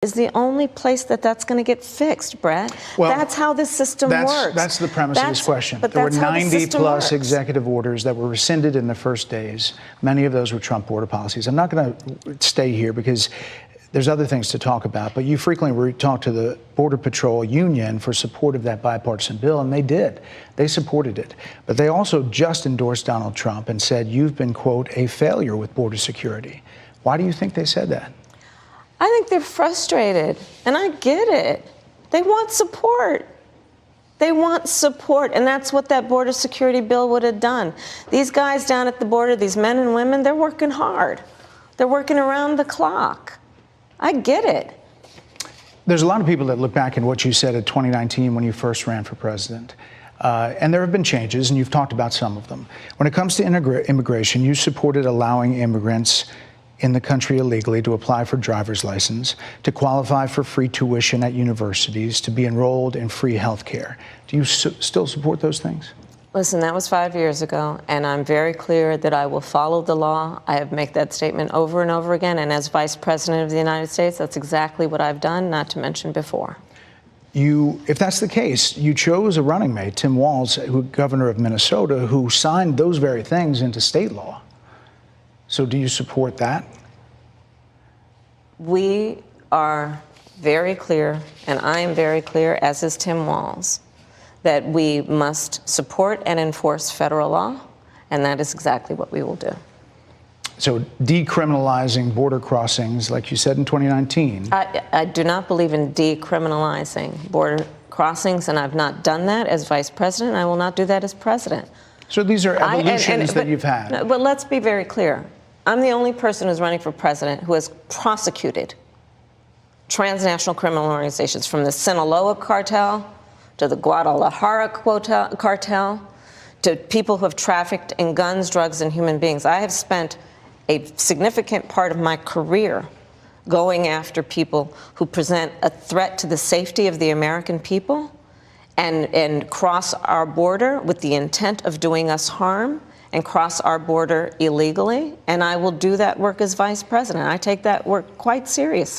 is the only place that's going to get fixed, Brett. Well, that's how this system works. That's the premise of this question. But there were that's how the 90 system plus works. executive orders that were rescinded in the first days. Many of those were Trump border policies. I'm not going to stay here because there's other things to talk about, but you frequently talk to the Border Patrol Union for support of that bipartisan bill, and they did. They supported it. But they also just endorsed Donald Trump and said, you've been, quote, a failure with border security. Why do you think they said that? I think they're frustrated, and I get it. They want support. They want support, and that's what that border security bill would have done. These guys down at the border, these men and women, they're working hard. They're working around the clock. I get it. There's a lot of people that look back at what you said in 2019 when you first ran for president. And there have been changes, and you've talked about some of them. When it comes to immigration, you supported allowing immigrants in the country illegally to apply for driver's license, to qualify for free tuition at universities, to be enrolled in free health care. Do you still support those things? Listen, that was 5 years ago, and I'm very clear that I will follow the law. I have made that statement over and over again, and as Vice President of the United States, that's exactly what I've done, not to mention before. If that's the case, you chose a running mate, Tim Walz, governor of Minnesota, who signed those very things into state law. So do you support that? We are very clear, and I am very clear, as is Tim Walz, that we must support and enforce federal law, and that is exactly what we will do. So decriminalizing border crossings, like you said in 2019. I do not believe in decriminalizing border crossings, and I've not done that as vice president. I will not do that as president. So these are evolutions that you've had. But let's be very clear. I'm the only person who's running for president who has prosecuted transnational criminal organizations, from the Sinaloa cartel to the Guadalajara cartel to people who have trafficked in guns, drugs, and human beings. I have spent a significant part of my career going after people who present a threat to the safety of the American people and cross our border with the intent of doing us harm and cross our border illegally. And I will do that work as vice president. I take that work quite seriously.